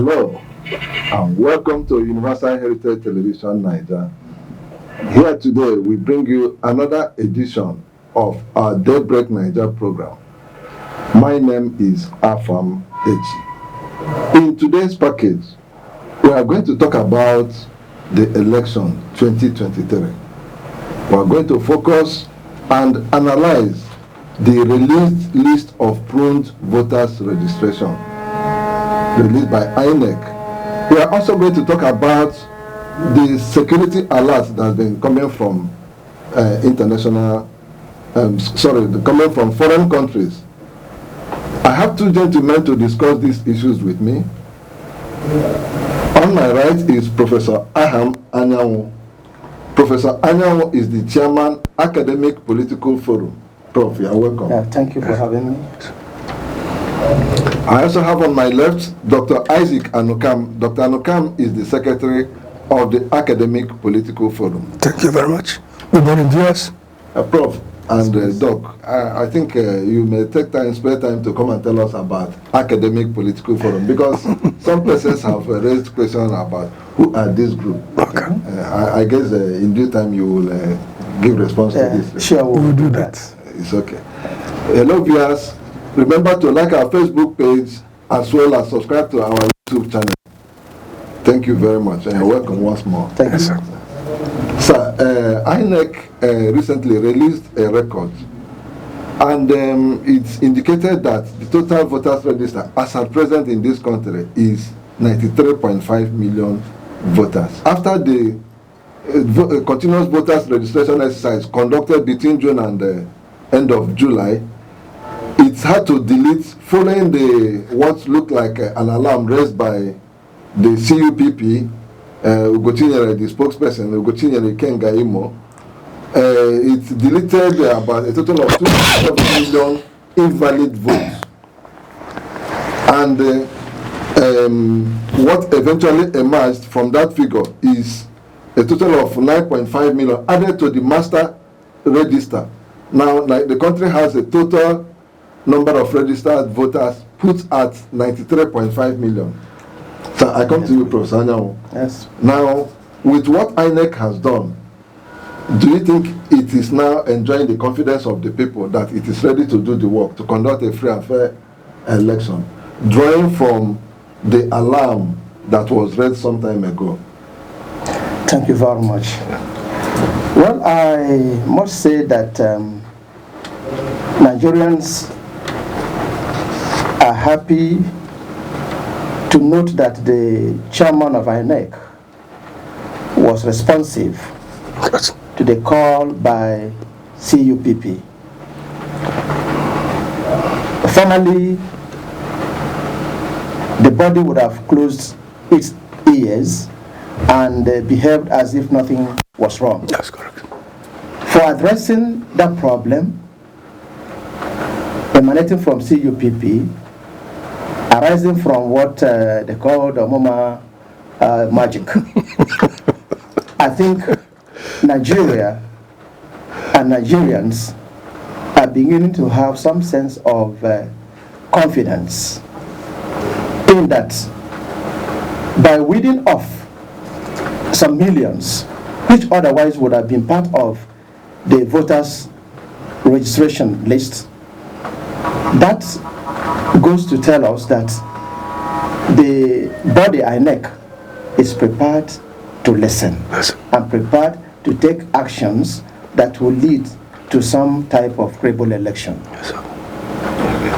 Hello, and welcome to Universal Heritage Television Naija. Here today, we bring you another edition of our Daybreak Naija program. My name is Afam Echi. In today's package, we are going to talk about the election 2023. We are going to focus and analyze the released list of pruned voters registration released by INEC. We are also going to talk about the security alerts that have been coming from coming from foreign countries. I have two gentlemen to discuss these issues with me. On my right is Professor Aham Anyanwu. Professor Anyanwu is the chairman, Academic Political Forum. Prof, you are welcome. Yeah, thank you for having me. I also have on my left Dr. Isaac Anukam. Dr. Anukam is the secretary of the Academic Political Forum. Thank you very much. Good morning, viewers. Prof and Doc, I think you may spare time to come and tell us about Academic Political Forum, because some persons have raised questions about who are this group. Okay. I guess in due time you will give response to this. Sure, We will do that. It's okay. Hello, viewers. Remember to like our Facebook page as well as subscribe to our YouTube channel. Thank you very much, and welcome once more. Thank you. Sir. Sir, INEC recently released a record, and it's indicated that the total voters register as at present in this country is 93.5 million voters. After the continuous voters registration exercise conducted between June and the end of July, it's had to delete following what looked like an alarm raised by the CUPP, Ugochinyere, the spokesperson, Ugochinyere Kenga Imo. It deleted about a total of 2.7 million invalid votes. And what eventually emerged from that figure is a total of 9.5 million added to the master register. Now, the country has a total number of registered voters put at 93.5 million. So I come to you, Professor Anyanwu. Yes. Now, with what INEC has done, do you think it is now enjoying the confidence of the people that it is ready to do the work, to conduct a free and fair election, drawing from the alarm that was read some time ago? Thank you very much. Well, I must say that Nigerians are happy to note that the chairman of INEC was responsive to the call by CUPP. Finally, the body would have closed its ears and behaved as if nothing was wrong. That's correct. For addressing that problem emanating from CUPP, arising from what they call the MoMA magic, I think Nigeria and Nigerians are beginning to have some sense of confidence in that by weeding off some millions which otherwise would have been part of the voters registration list, that goes to tell us that the body INEC is prepared to listen and prepared to take actions that will lead to some type of credible election.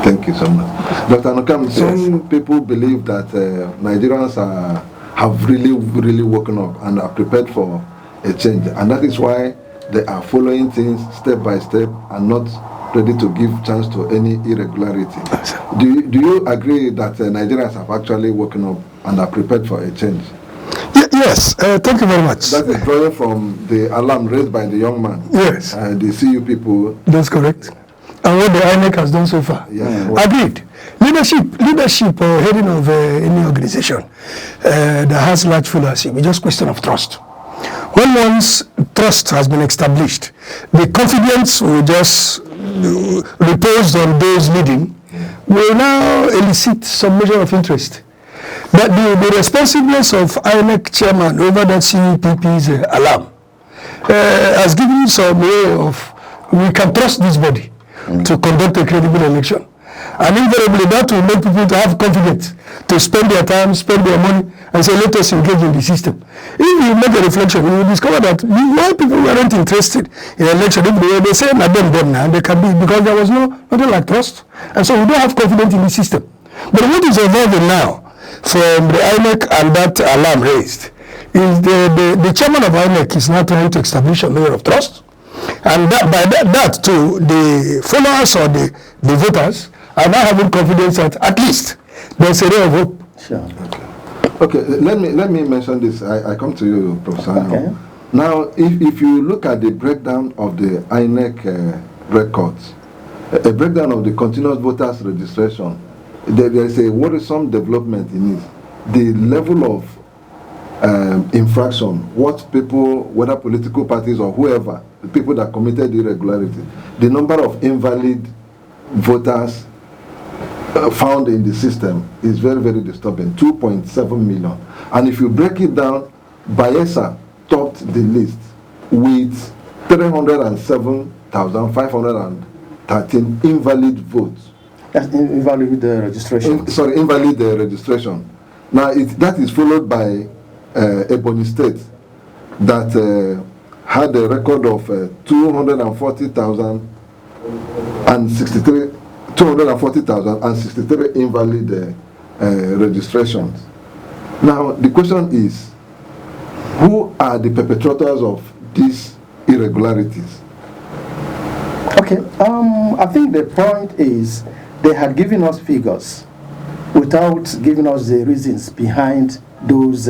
Thank you so much. Dr. Anukam, some people believe that Nigerians have really woken up and are prepared for a change, and that is why they are following things step by step and not ready to give chance to any irregularity. Do you agree that Nigerians have actually woken up and are prepared for a change? Yes, thank you very much. That is drawing from the alarm raised by the young man. Yes. The CU people. That's correct. And what the INEC has done so far. Yeah. Agreed. Leadership or heading of any organization that has large followership is just a question of trust. When once trust has been established, the confidence will just repose on those leading will now elicit some measure of interest. But the responsiveness of INEC chairman over that CPP's alarm has given some way of, we can trust this body to conduct a credible election. And invariably that will make people to have confidence to spend their time, spend their money, and say, let us engage in the system. If you make a reflection, you will discover that why people weren't interested in election, they say, now now, they can be, because there was nothing like trust. And so we don't have confidence in the system. But what is evolving now from the INEC and that alarm raised is the chairman of INEC is now trying to establish a layer of trust. And that too, the followers or the voters are now having confidence that at least there's a ray of hope. Sure. Okay, let me mention this. I come to you, Professor. Okay. Now, if you look at the breakdown of the INEC records, a breakdown of the continuous voters registration, there is a worrisome development in it. The level of infraction, what people, whether political parties or whoever, the people that committed irregularity, the number of invalid voters found in the system is very, very disturbing, 2.7 million. And if you break it down, Bayelsa topped the list with 307,513 invalid votes. That's invalid registration. Invalid registration. Now, that is followed by Ebonyi State that had a record of 240,063 invalid registrations. Now, the question is, who are the perpetrators of these irregularities? Okay, I think the point is they had given us figures without giving us the reasons behind those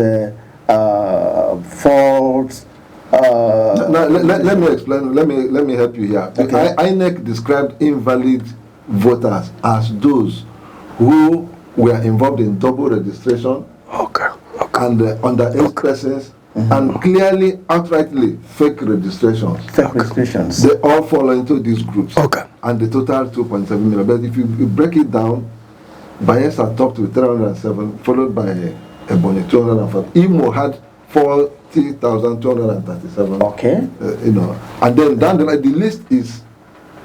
faults. Now, let me explain. Let me help you here. Okay. INEC described invalid voters as those who were involved in double registration and underage persons and clearly, outrightly fake registrations. Fake registrations. They all fall into these groups. And the total 2.7 million. But if you break it down, Bayelsa topped with 307, followed by Ebonyi 205. Imo had 40,237. Okay. And then down the line, the list is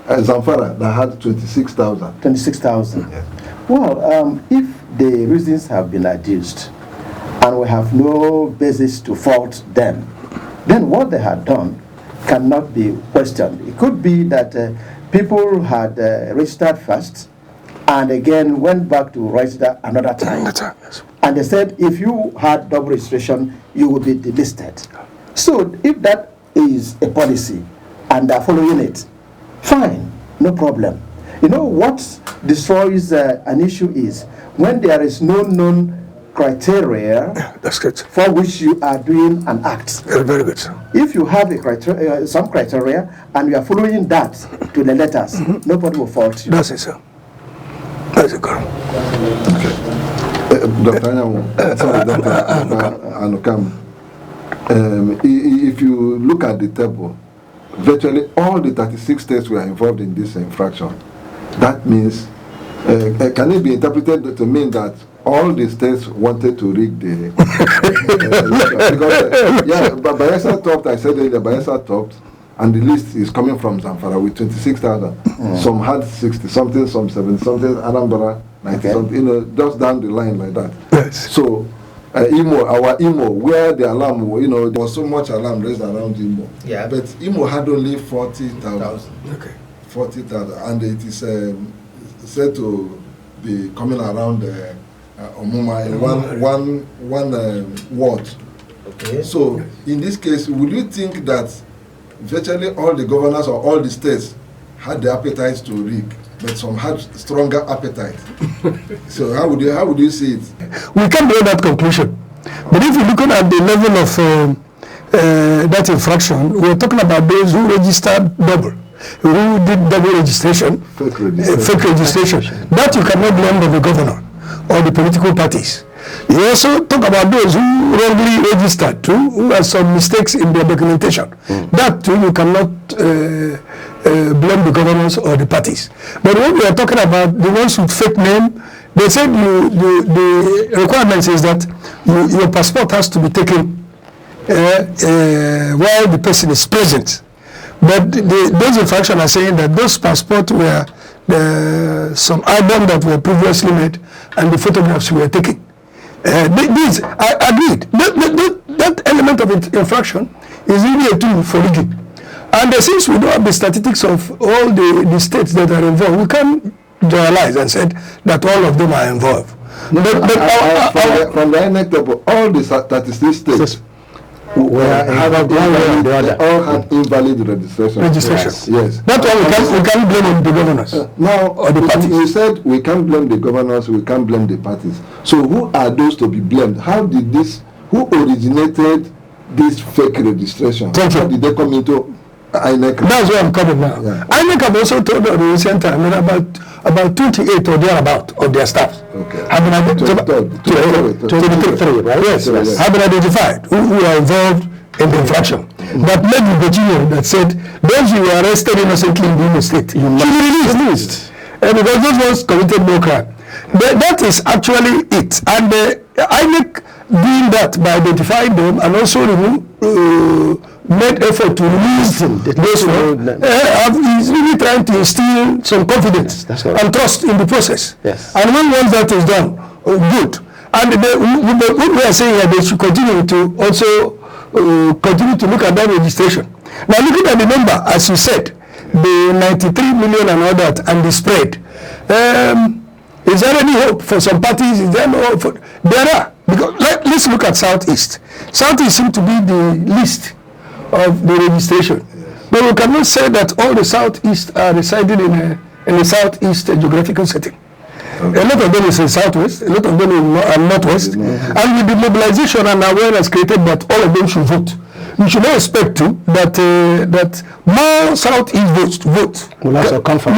Zamfara that had 26,000. 26,000. Yes. Well, if the reasons have been adduced and we have no basis to fault them, then what they had done cannot be questioned. It could be that people had registered first and again went back to register another time. Yes. And they said if you had double registration, you would be delisted. So if that is a policy and they're following it, fine, no problem. What destroys an issue is when there is no known criteria That's good. for which you are doing an act. Very, very good. If you have some criteria and you are following that to the letters, nobody will fault you. That's it, sir. That's it, girl. Okay. Dr. Anukam, if you look at the table, virtually all the 36 states were involved in this infraction. That means, can it be interpreted to mean that all the states wanted to rig the because but Bayelsa topped, I said earlier, Bayelsa topped, and the list is coming from Zamfara with 26,000. Some had 60 something, some 70 something, Anambra 90 something, just down the line like that. Yes. So our Imo, where the alarm, there was so much alarm raised around Imo. Yeah. But Imo had only 40,000. Okay. 40,000, and it is said to be coming around Omuma in one ward. Okay. So in this case, would you think that virtually all the governors or all the states had the appetite to rig, but some had stronger appetite? So how would you see it? We can't draw that conclusion. But if you're looking at the level of that infraction, we're talking about those who registered double, who did double registration, Fake registration. fake registration. That you cannot blame on the governor or the political parties. You also talk about those who wrongly registered too, who have some mistakes in their documentation. That too you cannot blame the governors or the parties. But when we are talking about the ones with fake name, They said the requirement is that your passport has to be taken while the person is present. But those infractions are saying that those passports were some albums that were previously made and the photographs were taken. These, I agreed. That element of infraction is really a tool for rigging. And since we don't have the statistics of all the states that are involved, we can't generalize and say that all of them are involved. From the INEC table, all the 36 states all had invalid registration. Yes. That's why we can't blame the governors. Now, or the parties. You said we can't blame the governors, we can't blame the parties. So who are those to be blamed? Who originated this fake registration? How did they come into INEC? That's where I'm coming now. Yeah. INEC have also told us in recent time about 28 or thereabout of their staff have been identified. Right? Yes. Have been identified who are involved in the infraction. But maybe Virginia that said those who were arrested innocently in the state should be released. Because those ones committed no crime. That is actually it. And INEC doing that by identifying them and also made effort to release those ones. He's really trying to instill some confidence and trust in the process. Yes. And once that is done, good. And what we are saying here, they should continue to also continue to look at that registration. Now looking at the number, as you said, the 93 million and all that, and the spread. Is there any hope for some parties? Is there no hope for? There are. Because let's look at Southeast. Southeast seems to be the least of the registration. Yes. But we cannot say that all the Southeast are residing in a Southeast geographical setting. Okay. A lot of them is in Southwest, a lot of them are Northwest. And with the mobilization and awareness created that all of them should vote, we should not expect that more Southeast votes will also come from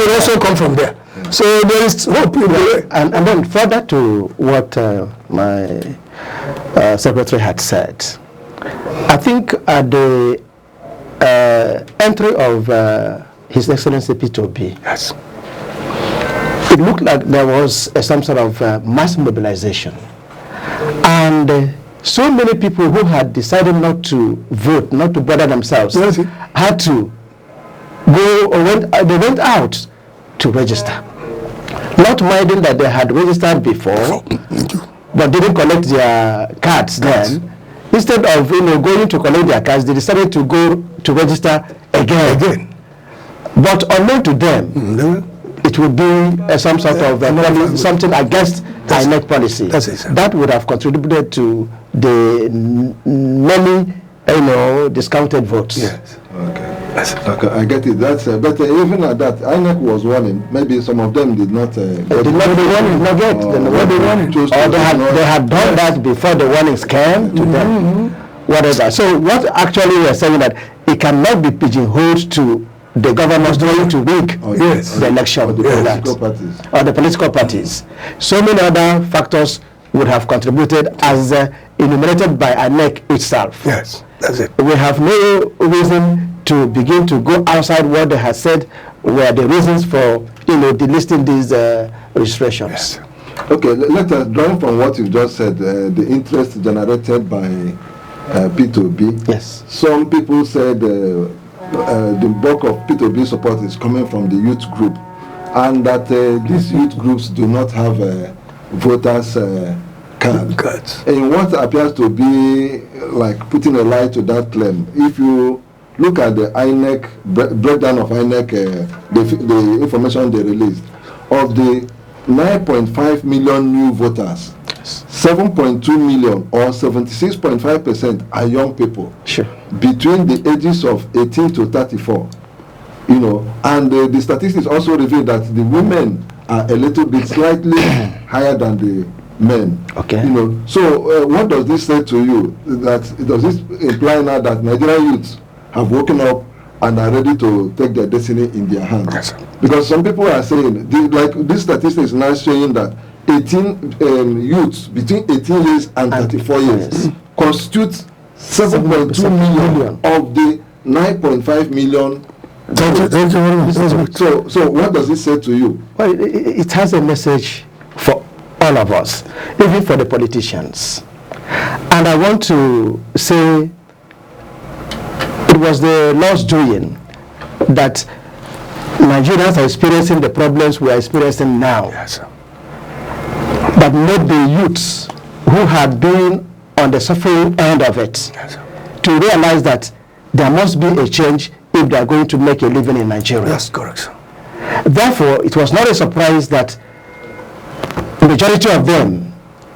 there. So there is hope in the way. And then further to what my secretary had said, I think at the entry of His Excellency P2B, yes, it looked like there was some sort of mass mobilization. And so many people who had decided not to vote, not to bother themselves, had to go, or they went out to register. Not minding that they had registered before, but didn't collect their cards then. Instead of going to collect their cards, they decided to go to register again. But unknown to them, it would be some sort of something against INEC policy. That would have contributed to the many, discounted votes. Yes. Okay, I get it. That's but even at that, INEC was warning. Maybe some of them did not. They had done that before the warnings came to them. Whatever. So what actually we are saying that it cannot be pigeonholed to the governors going to rig the election or the political parties. So many other factors would have contributed as enumerated by INEC itself. Yes, that's it. We have no reason to begin to go outside what they had said were the reasons for delisting these registrations. Yes. Okay, let us draw from what you just said, the interest generated by P2B. Yes. Some people said the bulk of P2B support is coming from the youth group, and that these youth groups do not have voters cards. In what appears to be like putting a lie to that claim, if you look at the INEC breakdown of INEC, the information they released, of the 9.5 million new voters, 7.2 million or 76.5% are young people between the ages of 18 to 34. And the statistics also reveal that the women are a little bit slightly higher than the men. Okay. So what does this say to you? Does this imply now that Nigerian youths have woken up and are ready to take their destiny in their hands? Yes. Because some people are saying, this statistic is now showing that 18 youths between 18 years and 34 years constitute 7.2 million of the 9.5 million. Thank you very much. So what does it say to you? Well, it has a message for all of us, even for the politicians. And I want to say it was the Lord's doing that Nigerians are experiencing the problems we are experiencing now. Yes, sir. But not the youths who had been on the suffering end of it, Yes, sir. to realize that there must be a change if they are going to make a living in Nigeria. That's correct, sir. Therefore, it was not a surprise that the majority of them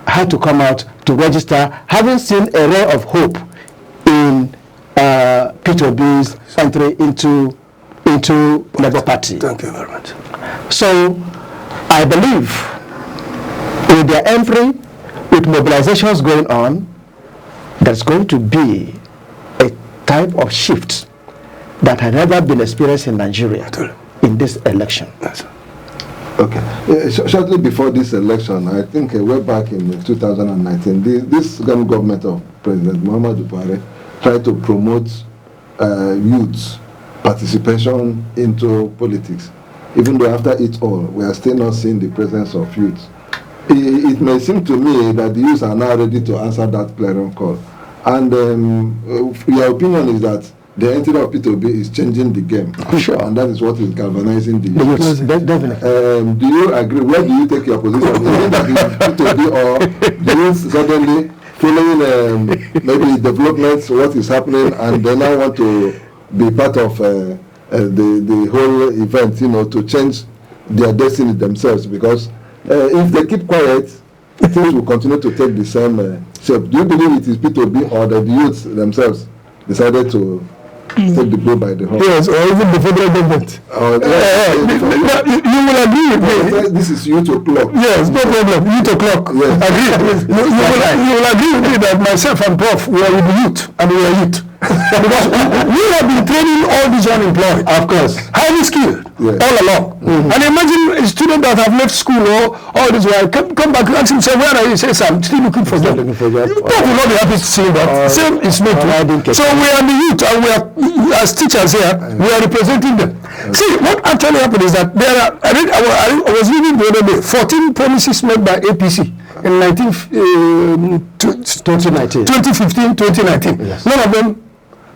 had to come out to register, having seen a ray of hope in Peter Ob's entry into Labour Party. Thank you very much. So, I believe with their entry, with mobilizations going on, there's going to be a type of shift that had never been experienced in Nigeria in this election. Yes, sir. Okay. Shortly before this election, I think way back in 2019, this government of President Muhammadu Buhari tried to promote youth participation into politics. Even though after it all, we are still not seeing the presence of youth. It may seem to me that the youth are now ready to answer that clarion call. And your opinion is that the entry of P2B is changing the game. Sure. And that is what is galvanizing the youth. Yes, definitely. Do you agree? Where do you take your position? Is it that it's P2B, or do you suddenly following maybe developments, what is happening, and they now want to be part of the whole event, to change their destiny themselves? Because if they keep quiet, things will continue to take the same shape. Do you believe it is P2B or the youths themselves decided to take the bull by the horn? Yes, or even the federal government. You will agree with me. This is youth o'clock. Yes, no problem. Youth o'clock. Yes. Agree. You will agree with me that myself and Prof, we are with the youth, and we are youth. Because we have been training all these unemployed. Of course. Highly skilled, Yes. all along. And imagine a student that have left school or all this while, come back and ask him, say, where are you? He says, I'm still looking for job. looking for job. Prof will not be happy to see that. Same is me too. So we are the youth, and we are, as teachers here, we are representing them. See, what actually happened is that there are, I was reading the other day, 14 promises made by APC in 2015, 2019. Yes. None of them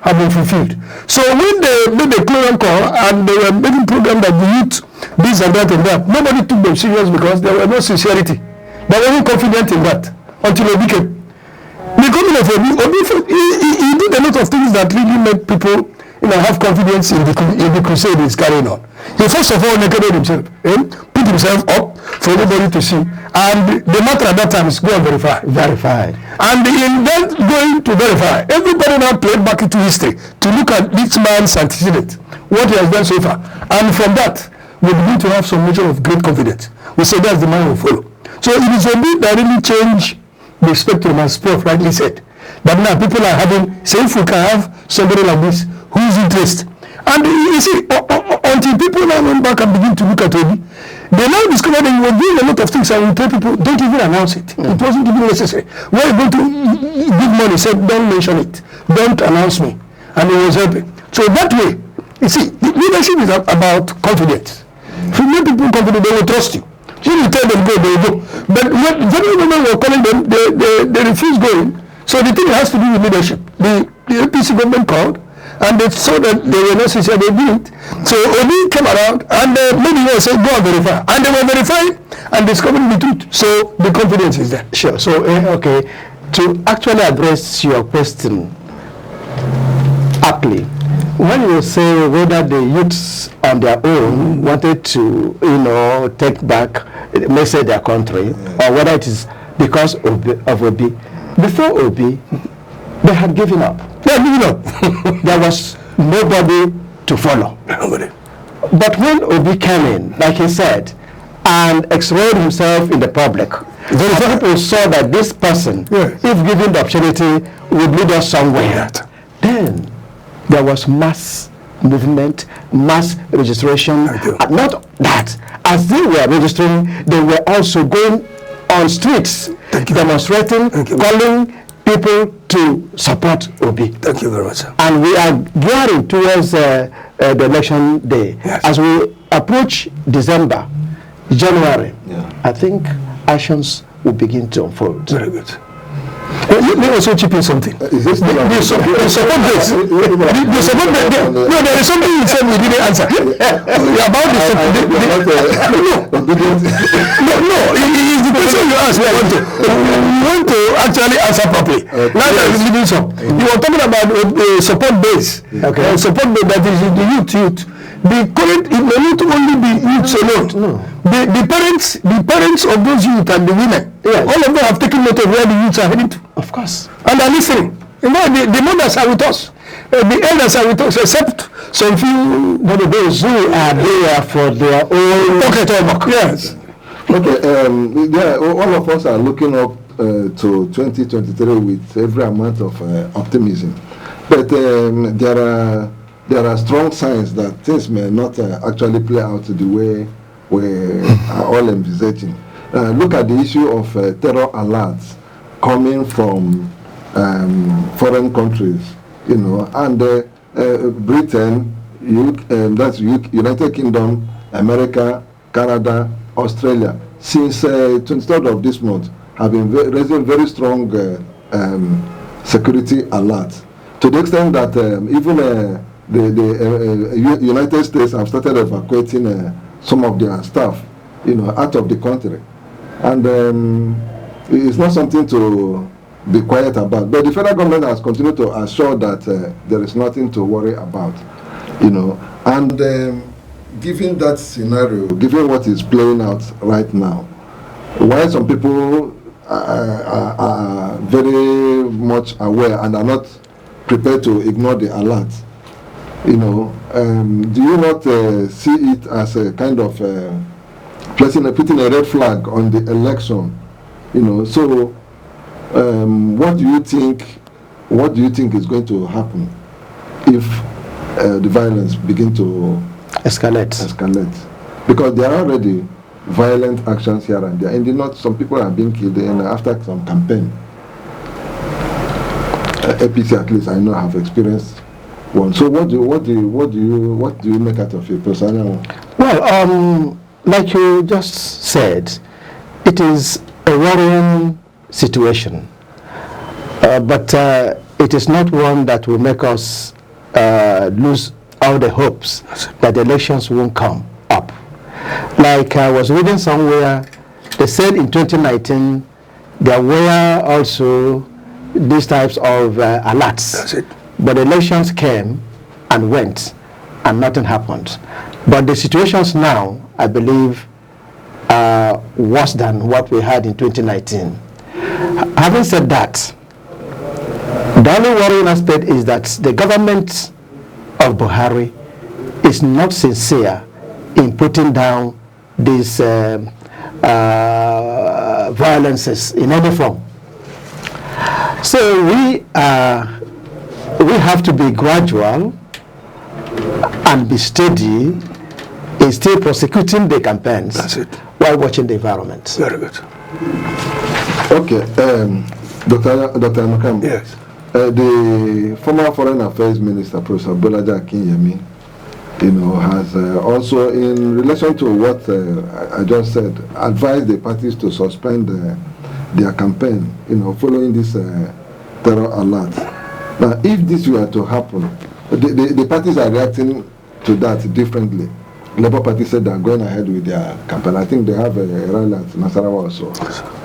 have been fulfilled. So when they made the clarion call and they were making program that the youth, this and that and that, nobody took them serious because there was no sincerity. They weren't confident in that until Obi came. The government of Obi, he did a lot of things that really made people have confidence in the crusade he's carrying on. He first of all naked himself, put himself up for everybody to see. And the matter at that time is go and verify. Verified. And in that going to verify, everybody now played back into history to look at this man's antecedent, what he has done so far. And from that, we begin to have some measure of great confidence. We say that's the man we follow. So it is a bit that really changed the spectrum, as Prof rightly said. But now people are having, say if we can have somebody like this, whose interest. And you see, until people now went back and begin to look at Obi, they now discovered that he was doing a lot of things and we tell people, don't even announce it. It wasn't even necessary. When you go to give money, said, don't mention it. Don't announce me. And he was helping. So that way, you see, leadership is about confidence. If you make people confident, they will trust you. If you tell them go, they will go. But when very women were calling them, they refused going. So the thing has to do with leadership. The APC government called, and they saw that they were not sincere, they didn't. So Obi came around and maybe they said, go and verify. And they were verifying and discovering the truth. So the confidence is there. Sure. So, okay, to actually address your question aptly, when you say whether the youths on their own wanted to, take back, may say their country, or whether it is because of Obi, before Obi, they had given up. They had given up. There was nobody to follow. Nobody. But when Obi came in, like he said, and exposed himself in the public, people saw that this person, Yes. if given the opportunity, would lead us somewhere. Then there was mass movement, mass registration. Not that. As they were registering, they were also going on streets, demonstrating, calling people to support Obi. Thank you very much, sir. And we are gearing towards the election day. Yes. As we approach December, January, I think actions will begin to unfold. Very good. Let me also chip in something. Is this The support base. The support base. No, there is something you said we didn't answer. About the support. No, it's the question you asked. We want to actually answer properly. Now that we're giving some. You were talking about the support base. Okay. Support base that is the youth. The current, it may not only be youths alone. No. The parents of those youth and the women, all of them have taken note of where the youths are heading to. Of course. And are listening. You know, the mothers are with us. The elders are with us, except some few of those who are there for their own pocket work. Yes. Okay, all of us are looking up to 2023 with every amount of optimism. But there are strong signs that things may not actually play out the way we are all envisaging. Look at the issue of terror alerts coming from foreign countries, you know, and Britain, that's United Kingdom, America, Canada, Australia, since 23rd of this month, have been raising very strong security alerts, to the extent that even the United States have started evacuating some of their staff, you know, out of the country. And it's not something to be quiet about. But the federal government has continued to assure that there is nothing to worry about, you know. And given that scenario, given what is playing out right now, while some people are very much aware and are not prepared to ignore the alert, you know, do you not see it as a kind of putting a red flag on the election? You know, so what do you think is going to happen if the violence begin to escalate? Because there are already violent actions here and there. In the north, some people are being killed after some campaign. APC, at least I know, have experienced one. So what do you make out of your personal? Well, like you just said, it is a worrying situation, but it is not one that will make us lose all the hopes that the elections won't come up. Like I was reading somewhere, they said in 2019 there were also these types of alerts. That's it. But elections came and went, and nothing happened. But the situations now, I believe, are worse than what we had in 2019. Having said that, the only worrying aspect is that the government of Buhari is not sincere in putting down these violences in any form. So we have to be gradual and be steady in still prosecuting the campaigns. That's it. While watching the environment. Very good. Okay, Dr. Makam. Yes. The former Foreign Affairs Minister, Professor Bolaji Akinyemi, you know, has also, in relation to what I just said, advised the parties to suspend their campaign, you know, following this terror alert. Now, if this were to happen, the parties are reacting to that differently. Labour Party said they are going ahead with their campaign. I think they have a rally at Nasarawa also.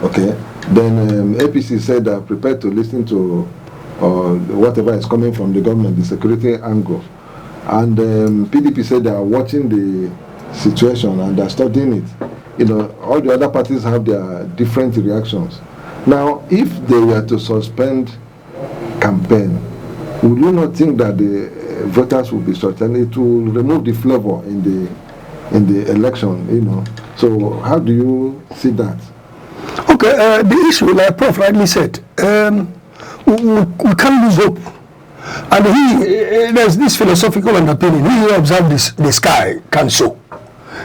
Okay. Then APC said they are prepared to listen to whatever is coming from the government, the security angle. And PDP said they are watching the situation and they are studying it. You know, all the other parties have their different reactions. Now, if they were to suspend campaign, would you not think that the voters will be certain it will remove the flavor in the election, you know? So how do you see that? Okay, the issue, like Prof rightly said, we can't lose hope. And there's this philosophical underpinning. He who observes the sky can sow.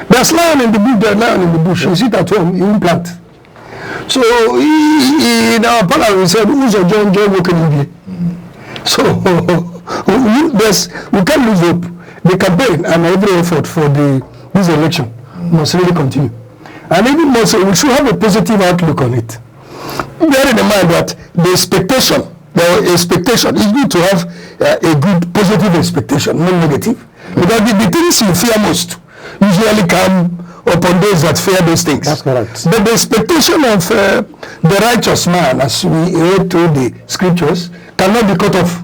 There's lion in the bush, there's lion in the bush. You sit at home, you won't plant. So in our parliament, we said, who's a John Wokenigli? So we can't lose hope. The campaign and every effort for this election must really continue. And even more so, we should have a positive outlook on it. Bearing in mind that the expectation is good to have a good positive expectation, not negative. Because the things you fear most usually come upon those that fear those things. That's correct. But the expectation of the righteous man, as we read through the scriptures, cannot be cut off.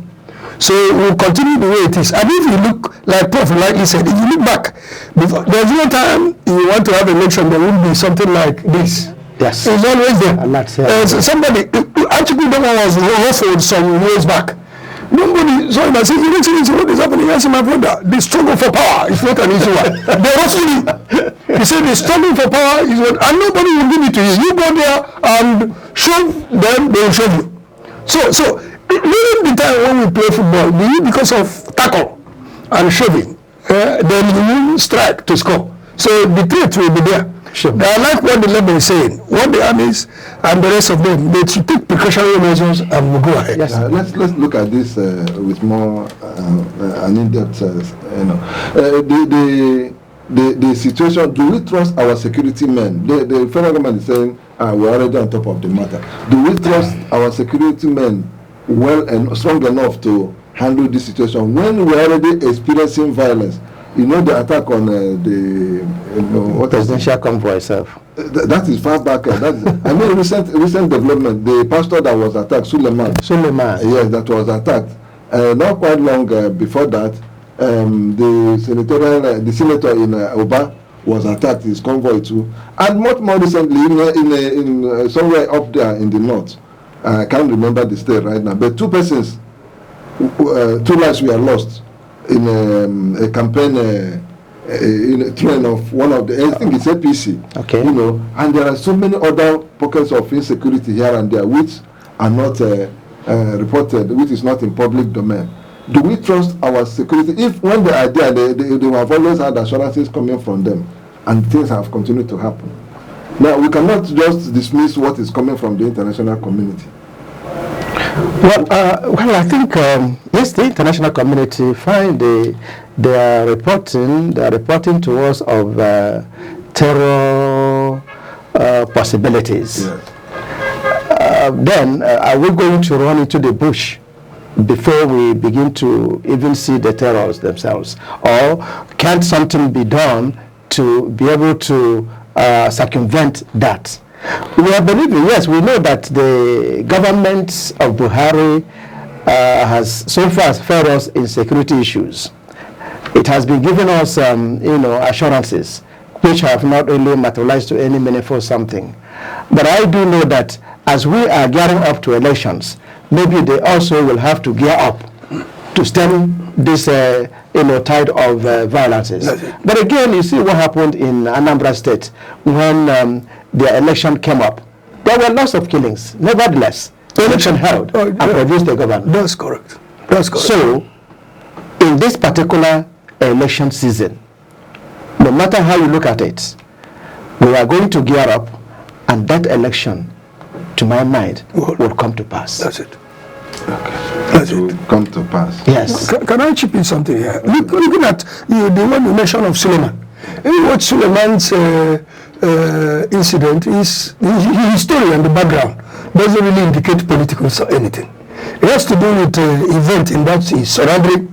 So we'll continue the way it is. And if you look, like Prof rightly said, if you look back, there's no time you want to have an election, there will be something like this. Yes. It's always there. And that's it. Somebody, actually, no one was offered some years back. Nobody saw him and said, what is happening? I said, my brother, the struggle for power is not an easy one. They offered him. He said, the struggle for power is what, and nobody will give it to you. You go there and shove them, they will shove you. So during the time when we play football, because of tackle and shoving, then you will strike to score. So the threat will be there. Sure. I like what the label is saying. What the armies and the rest of them, they should take precautionary measures and we'll go ahead. Yes. Let's look at this with more an in-depth, the situation. Do we trust our security men? The federal government is saying we're already on top of the matter. Do we trust our security men well and strong enough to handle this situation when we're already experiencing violence? You know, the attack on what presidential convoy itself. That is far back. Recent development. The pastor that was attacked, Suleiman. Yes, that was attacked. Not quite long before that, the senator in Oba was attacked. His convoy too, and much more recently in somewhere up there in the north. I can't remember the state right now, but two persons, 2 lives were lost in a campaign in a train of one of the, I think it's APC. Okay. You know, and there are so many other pockets of insecurity here and there which are not reported, which is not in public domain. Do we trust our security? If when they are there, they have always had assurances coming from them, and things have continued to happen. Now, we cannot just dismiss what is coming from the international community. Well, I think yes, the international community find they are reporting to us of terror possibilities. Yes. Then are we going to run into the bush before we begin to even see the terrors themselves, or can't something be done to be able to circumvent that? We are believing, yes, we know that the government of Buhari has so far failed us in security issues. It has been giving us, assurances which have not really materialized to any meaningful something. But I do know that as we are gearing up to elections, maybe they also will have to gear up to stem this tide of violences. But again, you see what happened in Anambra State when the election came up. There were lots of killings. Nevertheless, the election held and produced the government. That's correct. That's correct. So, in this particular election season, no matter how you look at it, we are going to gear up, and that election, to my mind, will come to pass. That's it. Okay. That will come to pass. Yes. Can I chip in something here? Looking at the one you mentioned of Suleiman. What Suleiman's incident is, his story and the background doesn't really indicate political anything. It has to do with event in that is surroundings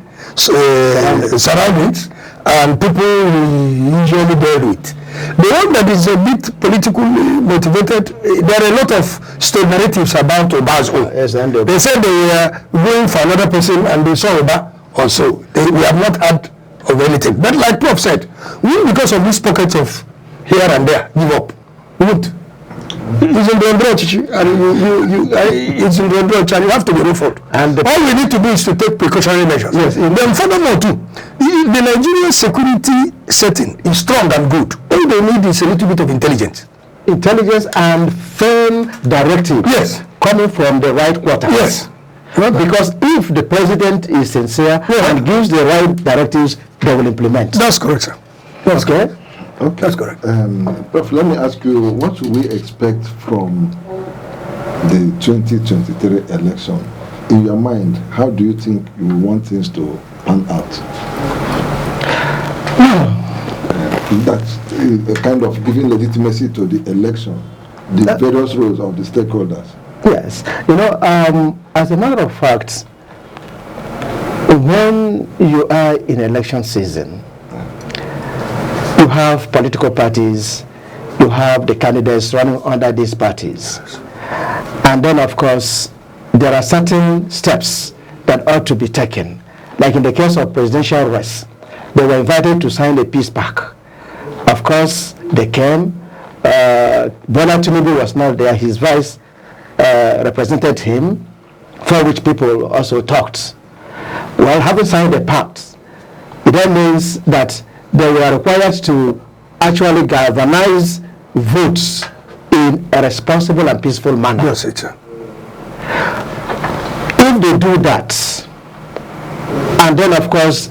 and people we usually deal with. The one that is a bit politically motivated, there are a lot of story narratives about Oba's own. Yes, they said they were going for another person and they saw Oba also. We have not had of anything. But like Prof said, we, because of these pockets of here and there, give up. We won't. It's in the approach, and it's in the approach, and you have to be ruffled. And all we need to do is to take precautionary measures. Yes. Then furthermore too, the Nigerian security setting is strong and good. All they need is a little bit of intelligence. Intelligence and firm directive. Yes. Coming from the right quarter. Yes. Because if the president is sincere and gives the right directives, they will implement. That's correct, sir. That's correct. Okay. That's correct. Prof, let me ask you, what should we expect from the 2023 election? In your mind, how do you think you want things to pan out? That's a kind of giving legitimacy to the election, the various roles of the stakeholders. Yes. As a matter of fact, when you are in election season, you have political parties, you have the candidates running under these parties. And then, of course, there are certain steps that ought to be taken. Like in the case of presidential race, they were invited to sign a peace pact. Of course, they came. Bola Tinubu was not there. His vice represented him, for which people also talked. Well, having signed the pact, it then means that they were required to actually galvanize votes in a responsible and peaceful manner. Yes, it's If they do that, and then of course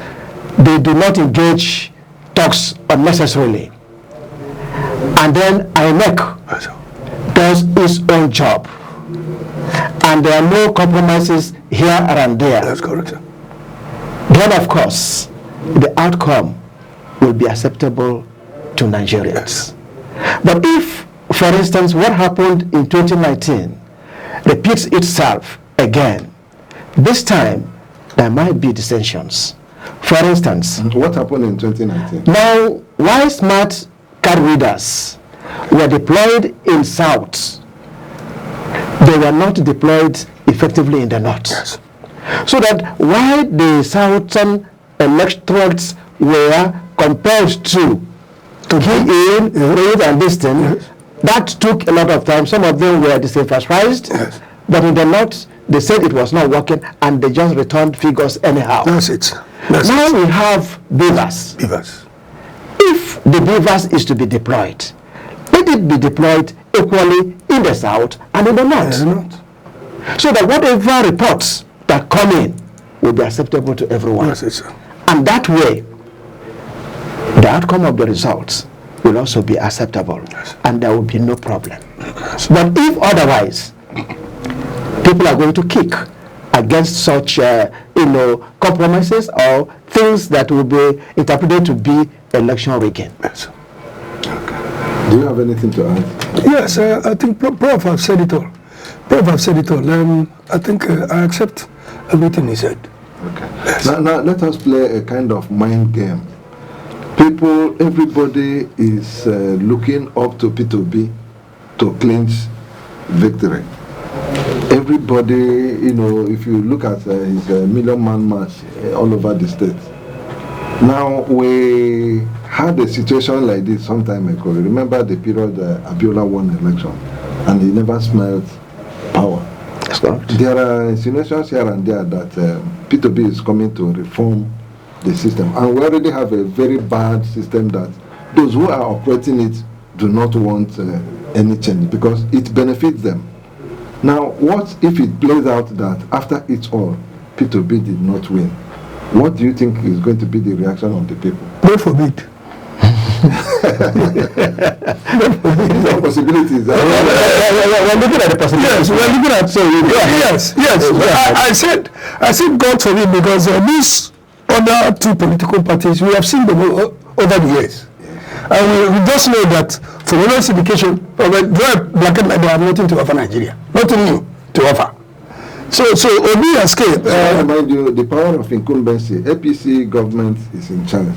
they do not engage talks unnecessarily, and then INEC does its own job, and there are no compromises here and there. That's correct. Then of course the outcome will be acceptable to Nigerians. But if, for instance, what happened in 2019 repeats itself again, this time there might be dissensions. For instance, What happened in 2019? now why smart card readers were deployed in South, they were not deployed effectively in the North. Yes. So that while the Southern electorates were compelled to key in, read and listen, that took a lot of time. Some of them were disenfranchised, Yes. but in the North, they said it was not working and they just returned figures anyhow. That's it. That's Now it. we have beavers. Beavers. If the beavers is to be deployed, let it be deployed equally in the South and in the North. It's not. So that whatever reports that come in will be acceptable to everyone. Yes, it's And that way, the outcome of the results will also be acceptable, and there will be no problem. But if otherwise, people are going to kick against such, compromises or things that will be interpreted to be election rigging. yes. Do you have anything to add? Yes, I think Prof have said it all. Prof have said it all. I think I accept everything he said. Okay. Now let us play a kind of mind game. Everybody is looking up to P2B to clinch victory. Everybody, if you look at his million-man march all over the state. Now, we had a situation like this some time ago. Remember the period Abiola won the election and he never smelled power. That's correct. There are insinuations here and there that P2B is coming to reform the system. And we already have a very bad system that those who are operating it do not want any change because it benefits them. Now, what if it plays out that after it all, P2B did not win? What do you think is going to be the reaction of the people? God forbid. These are possibilities. We're looking at the possibilities. Yes, we're looking at yes. I said God forbid because these other two political parties, we have seen them over the years. And we just know that for honest indication, black and white, they have nothing to offer Nigeria. Nothing new to offer. So Obi has came. I remind you, the power of incumbency, APC government is in charge.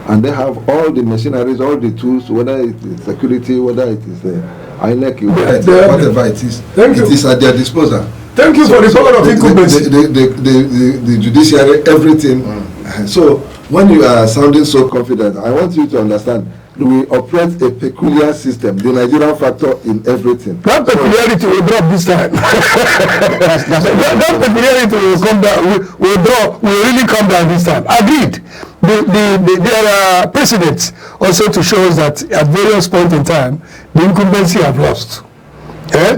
And they have all the machineries, all the tools, whether it is security, whether it is INEC, whatever it is. It is at their disposal. Thank you for the power of incumbency. The judiciary, everything. So when you are sounding so confident, I want you to understand, we operate a peculiar system, the Nigerian factor in everything. That peculiarity will drop this time. that peculiarity will come down, will really come down this time. Agreed. There are precedents also to show us that at various points in time, the incumbency have lost. The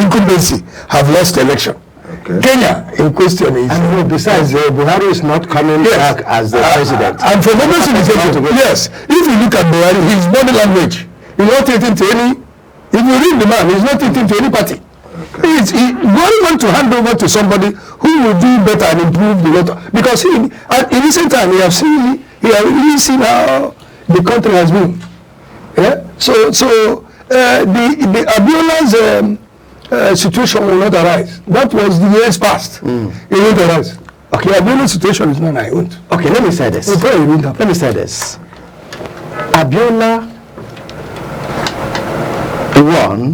incumbency have lost election. Okay. Kenya in question is... And besides, Buhari is not coming back as the president. And for moments indication, yes, if you look at Buhari, his body language, he's not taking to any... If you read the man, he's not taking to any party. Okay. He going on to hand over to somebody who will do better and improve the water. Because in recent time, he have really seen how the country has been. Yeah? So the Abiola's situation will not arise. That was the years past. It won't arise. Okay, the Abiola situation is not I won't. Okay, let me say this. Let me say this. Abiola won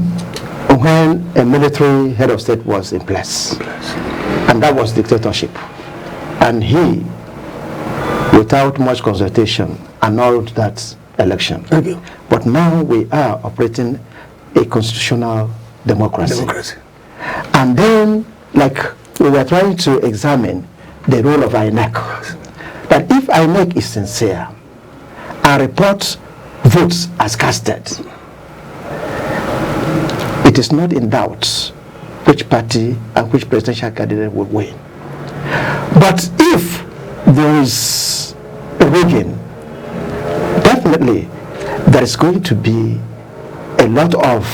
when a military head of state was in place. And that was dictatorship. And he, without much consultation, annulled that election. Okay. But now we are operating a constitutional democracy. And then, like, we were trying to examine the role of INEC. That if INEC is sincere and reports votes as casted, it is not in doubt which party and which presidential candidate will win. But if there is rigging, definitely there is going to be a lot of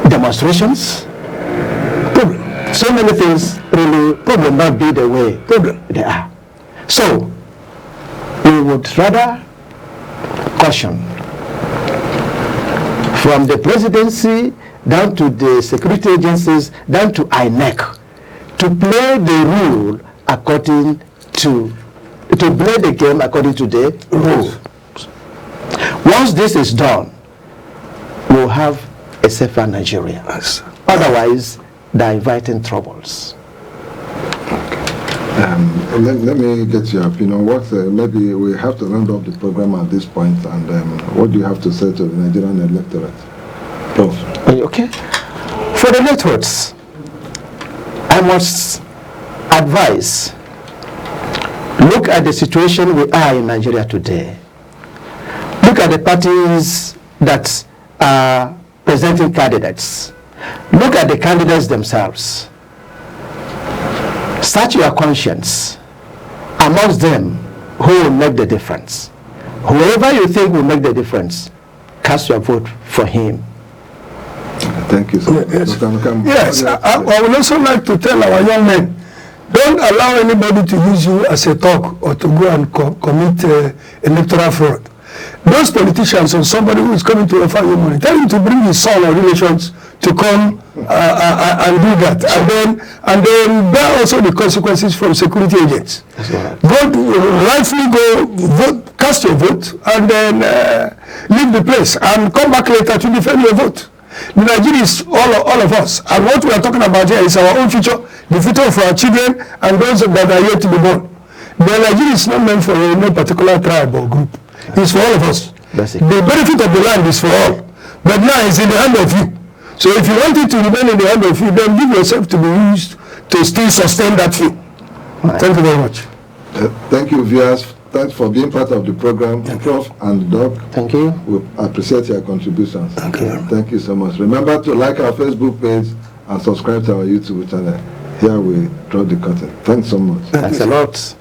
demonstrations. So many things really will not be the way they are. So we would rather caution from the presidency down to the security agencies, down to INEC, to play the rule according to play the game according to the rules. Once this is done, we'll have a safer Nigeria. Yes. Otherwise, they're inviting troubles. Let me get your opinion. What maybe we have to round up the program at this point, and what do you have to say to the Nigerian electorate? Prof. Okay. For the electorates, I must advise, look at the situation we are in Nigeria today. Look at the parties that are presenting candidates. Look at the candidates themselves. Search your conscience amongst them who will make the difference. Whoever you think will make the difference, cast your vote for him. Thank you so much. Yes, I would also like to tell our young men, don't allow anybody to use you as a talk or to go and commit electoral fraud. Those politicians or somebody who is coming to offer you money, tell him to bring his son or relations to come and do that, and then bear also the consequences from security agents. Rightfully go vote, cast your vote, and then leave the place and come back later to defend your vote. The Nigeria is all of us, and what we are talking about here is our own future, the future of our children and those that are yet to be born. The Nigeria is not meant for any particular tribe or group. It's for all of us. The benefit of the land is for all, but now it's in the hand of you. So if you want it to remain in the hand of you, then give yourself to be used to still sustain that view. Right. Thank you very much. Thank you, viewers. Thanks for being part of the program, Prof. and Doc. Thank you. We appreciate your contributions. Thank you. Thank you so much. Remember to like our Facebook page and subscribe to our YouTube channel. Here we draw the curtain. Thanks so much. Thanks a lot.